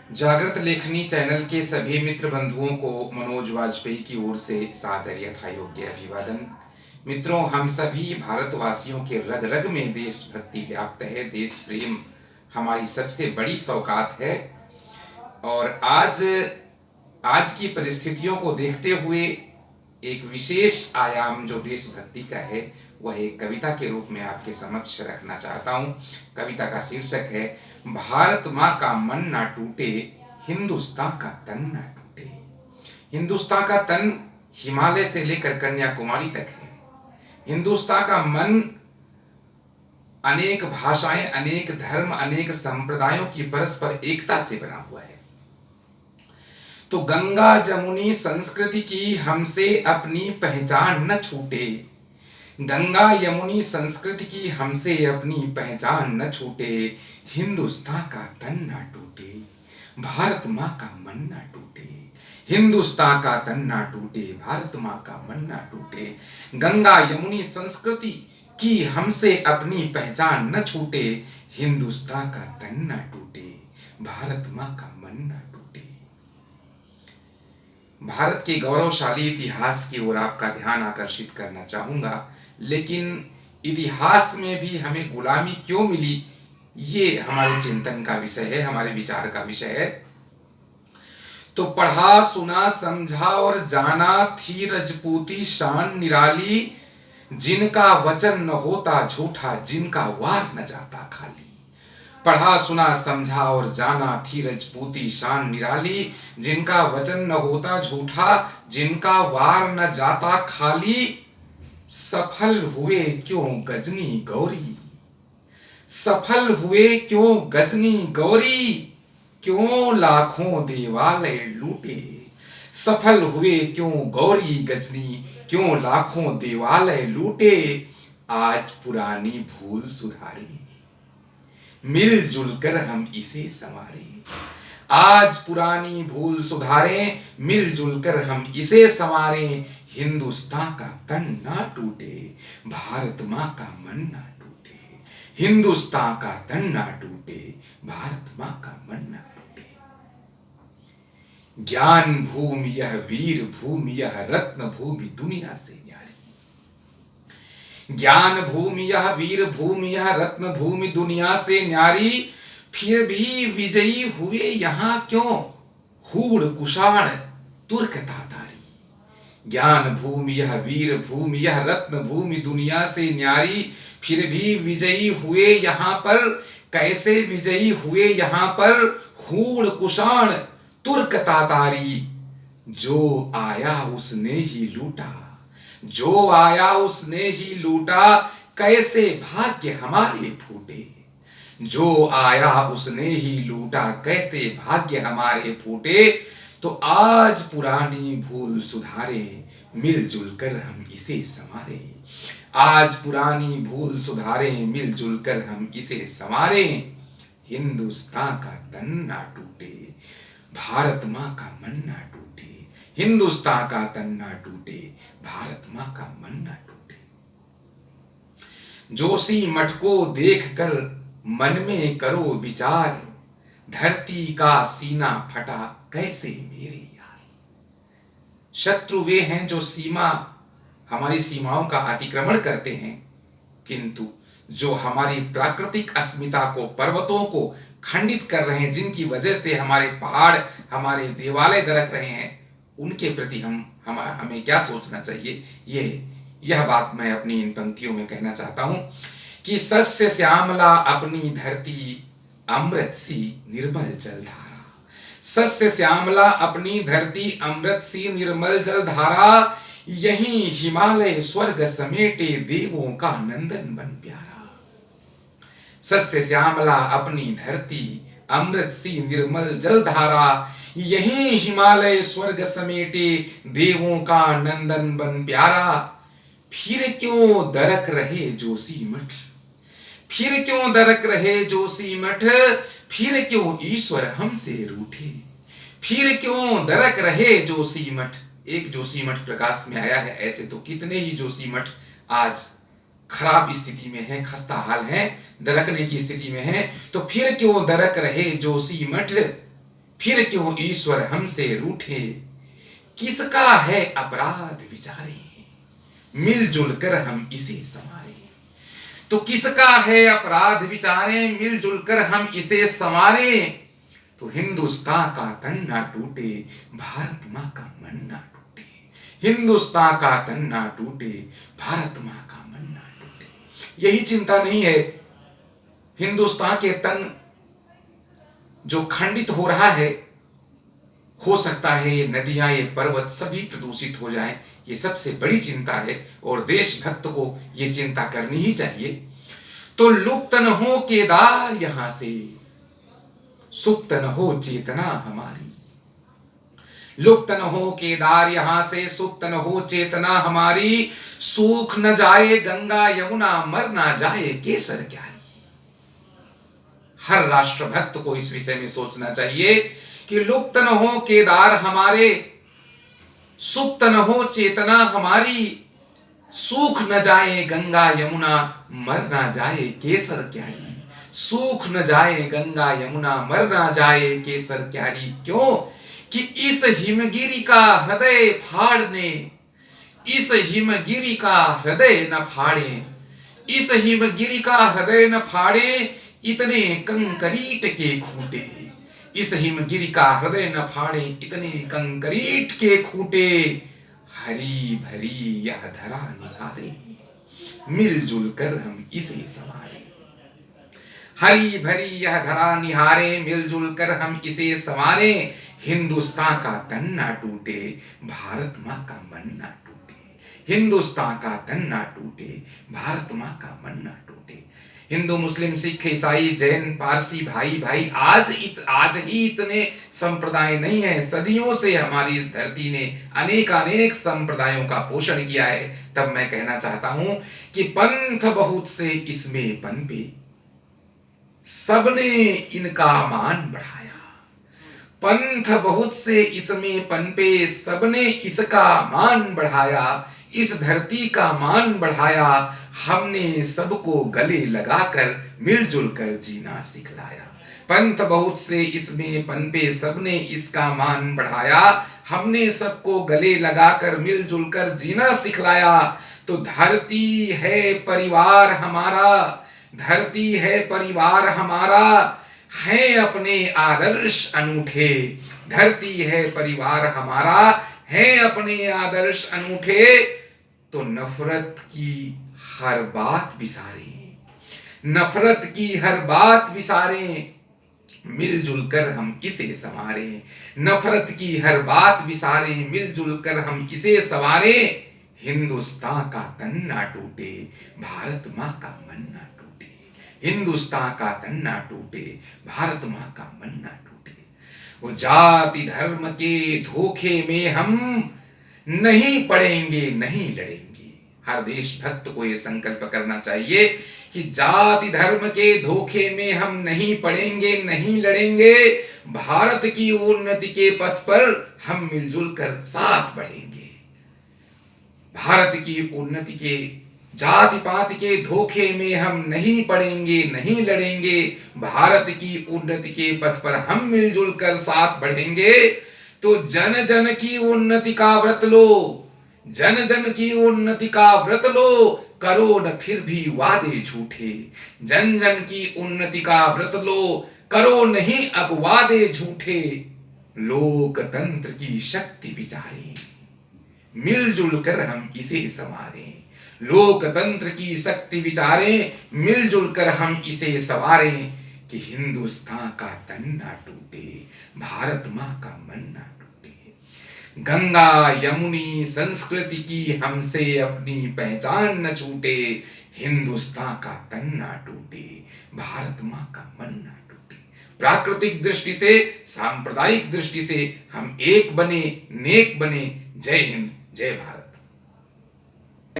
जागृत लेखनी चैनल के सभी मित्र बंधुओं को मनोज वाजपेयी की ओर से सादर यथा योग्य अभिवादन। मित्रों, हम सभी भारतवासियों के रग रग में देशभक्ति व्याप्त है। देश प्रेम हमारी सबसे बड़ी सौगात है। और आज की परिस्थितियों को देखते हुए एक विशेष आयाम जो देशभक्ति का है वह एक कविता के रूप में आपके समक्ष रखना चाहता हूँ। कविता का शीर्षक है भारत माँ का मन ना टूटे, हिंदुस्तान का तन ना टूटे। हिंदुस्तान का तन हिमालय से लेकर कन्याकुमारी तक है। हिंदुस्तान का मन अनेक भाषाएं, अनेक धर्म, अनेक संप्रदायों की परस्पर एकता से बना हुआ है। तो गंगा जमुनी संस्कृति की हमसे अपनी पहचान न छूटे। गंगा यमुनी संस्कृति की हमसे अपनी पहचान न छूटे। हिंदुस्तान का तन ना टूटे, भारत माँ का मन ना टूटे। हिंदुस्तान का तन ना टूटे, भारत माँ का मन ना टूटे। गंगा यमुनी संस्कृति की हमसे अपनी पहचान न छूटे। हिंदुस्तान का तन ना टूटे, भारत माँ का मन ना टूटे। भारत के गौरवशाली इतिहास की ओर आपका ध्यान आकर्षित करना चाहूंगा, लेकिन इतिहास में भी हमें गुलामी क्यों मिली, ये हमारे चिंतन का विषय है, हमारे विचार का विषय है। तो पढ़ा सुना समझा और जाना थी रजपूती शान निराली। जिनका वचन न होता झूठा, जिनका वार न जाता खाली। पढ़ा सुना समझा और जाना थी रजपूती शान निराली। जिनका वचन न होता झूठा, जिनका वार न जाता खाली। सफल हुए क्यों गजनी गौरी, सफल हुए क्यों गजनी गौरी। क्यों लाखों देवालय लूटे, सफल हुए क्यों गौरी गजनी। क्यों लाखों देवालय लूटे। आज पुरानी भूल सुधारे, मिलजुल कर हम इसे संवारे। आज पुरानी भूल सुधारें, मिलजुल कर हम इसे संवारें। हिंदुस्तान का तन ना टूटे, भारत माँ का मन ना टूटे। हिंदुस्तान का तन ना टूटे, भारत माँ का मन ना टूटे। ज्ञान भूमि यह वीर भूमि, यह रत्न भूमि दुनिया से न्यारी। ज्ञान भूमि यह वीर भूमि, यह रत्न भूमि दुनिया से न्यारी। फिर भी विजयी हुए यहाँ क्यों हूड़ कुषाण तुर्क तातारी। ज्ञान भूमि यह वीर भूमि, यह रत्न भूमि दुनिया से न्यारी। फिर भी विजयी हुए यहाँ पर, कैसे विजयी हुए यहाँ पर हूड़ कुषाण तुर्क तातारी। जो आया उसने ही लूटा, जो आया उसने ही लूटा। कैसे भाग्य हमारे फूटे, जो आया उसने ही लूटा। कैसे भाग्य हमारे फूटे। तो आज पुरानी भूल सुधारे, मिलजुल कर हम इसे संवारे। आज पुरानी भूल सुधारे, मिलजुल कर हम इसे संवारे। हिंदुस्तान का तन ना टूटे, भारत माँ का मन ना टूटे। हिंदुस्तान का तन ना टूटे, भारत माँ का मन ना टूटे। जोशी मठ को देखकर मन में करो विचार। धरती का सीना फटा कैसे मेरे यार। शत्रु वे हैं जो हमारी सीमाओं का अतिक्रमण करते हैं, किंतु जो हमारी प्राकृतिक अस्मिता को, पर्वतों को खंडित कर रहे हैं, जिनकी वजह से हमारे पहाड़, हमारे देवालय दरक रहे हैं, उनके प्रति हमें क्या सोचना चाहिए। यह बात मैं अपनी इन पंक्तियों में कहना चाहता हूं कि सस्य श्यामला अपनी धरती, अमृत सी निर्मल जलधारा। सस्य श्यामला अपनी धरती, अमृत सी निर्मल जलधारा। यही हिमालय स्वर्ग समेटे, देवों का नंदन बन प्यारा। सस्य श्यामला अपनी धरती, अमृत सी निर्मल जलधारा। यही हिमालय स्वर्ग समेटे, देवों का नंदन बन प्यारा। फिर क्यों दरक रहे जोशी मठ, फिर क्यों दरक रहे जोशी मठ। फिर क्यों ईश्वर हमसे रूठे, फिर क्यों दरक रहे जोशी मठ। एक जोशी मठ प्रकाश में आया है, ऐसे तो कितने ही जोशी मठ आज खराब स्थिति में है, खस्ता हाल है, दरकने की स्थिति में है। तो फिर क्यों दरक रहे जोशी मठ। फिर क्यों ईश्वर हमसे रूठे, किसका है अपराध विचारे, मिलजुल कर हम इसे संवारे। तो किसका है अपराध विचारे, मिलजुल कर हम इसे संवारे। तो हिंदुस्तान का तन ना टूटे, भारत मां का मन ना टूटे। हिंदुस्तान का तन ना टूटे, भारत मां का मन ना टूटे। यही चिंता नहीं है? हिंदुस्तान के तन जो खंडित हो रहा है, हो सकता है ये नदियां, ये पर्वत सभी प्रदूषित हो जाएं, ये सबसे बड़ी चिंता है और देशभक्त को ये चिंता करनी ही चाहिए। तो लुप्त न हो केदार यहां से, सुप्त न हो चेतना हमारी। लुप्त न हो केदार यहां से, सुप्त न हो चेतना हमारी। सूख न जाए गंगा यमुना, मर ना जाए केसर क्यारी। हर राष्ट्रभक्त को इस विषय में सोचना चाहिए कि लुप्त न हो केदार हमारे, सुप्त न हो चेतना हमारी। सूख न जाए गंगा यमुना, मर ना जाए केसर क्यारी। सूख न जाए गंगा यमुना, मर ना जाए केसर क्यारी। क्यों? कि इस हिमगिरी का हृदय फाड़ने, इस हिमगिरी का हृदय न फाड़े, इस हिमगिरी का हृदय न फाड़े, इतने कंकरीट के खूंटे। इस हिमगिरी का हृदय न फाड़े, इतने कंकरीट के खूंटे। हरी भरी यह धरा निहारे, मिलजुल कर हम इसे संवारे। हरी भरी यह धरा निहारे, मिलजुल कर हम इसे संवारे। हिंदुस्तान का तन ना टूटे, भारत मां का मन ना टूटे। हिंदुस्तान का तन ना टूटे, भारत मां का मन ना टूटे। हिंदू मुस्लिम सिख ईसाई जैन पारसी भाई भाई आज ही इतने संप्रदाय नहीं है। सदियों से हमारी इस धरती ने अनेक संप्रदायों का पोषण किया है। तब मैं कहना चाहता हूं कि पंथ बहुत से इसमें पनपे, सबने इनका मान बढ़ाया। पंथ बहुत से इसमें पनपे, सबने इसका मान बढ़ाया। इस धरती का मान बढ़ाया, हमने सबको गले लगाकर मिलजुल कर जीना सिखलाया। पंथ बहुत से इसमें पनपे, सबने इसका मान बढ़ाया। हमने सबको गले लगाकर मिलजुल कर जीना सिखलाया। तो धरती है परिवार हमारा, धरती है परिवार हमारा, हैं अपने आदर्श अनूठे। धरती है परिवार हमारा, हैं अपने आदर्श अनूठे। तो नफरत की हर बात विसारे, नफरत की हर बात विसारे, मिलजुल कर हम इसे संवारे। नफरत की हर बात विसारे, मिलजुल कर हम इसे संवारे। हिंदुस्तान का तन ना टूटे, भारत मां का मन ना टूटे। हिंदुस्तान का तन ना टूटे, भारत मां का मन ना टूटे। वो जाति धर्म के धोखे में हम नहीं पड़ेंगे, नहीं लड़ेंगे। हर देशभक्त को यह संकल्प करना चाहिए कि जाति धर्म के धोखे में हम नहीं पड़ेंगे, नहीं लड़ेंगे। भारत की उन्नति के पथ पर हम मिलजुल कर साथ बढ़ेंगे। भारत की उन्नति के, जाति पात के धोखे में हम नहीं पड़ेंगे, नहीं लड़ेंगे। भारत की उन्नति के पथ पर हम मिलजुल कर साथ बढ़ेंगे। तो जन जन की उन्नति का व्रत लो, जन जन की उन्नति का व्रत लो, करो न फिर भी वादे झूठे। जन जन की उन्नति का व्रत लो, करो नहीं अब वादे झूठे। लोकतंत्र की शक्ति विचारे, मिलजुल कर हम इसे संवारे। लोकतंत्र की शक्ति विचारे, मिलजुल कर हम इसे संवारे। कि हिंदुस्तान का तन ना टूटे, भारत मां का मन ना टूटे। गंगा यमुनी संस्कृति की हमसे अपनी पहचान न छूटे। हिंदुस्तान का तन ना टूटे, भारत मां का मन ना टूटे। प्राकृतिक दृष्टि से, सांप्रदायिक दृष्टि से हम एक बने, नेक बने। जय हिंद, जय भारत।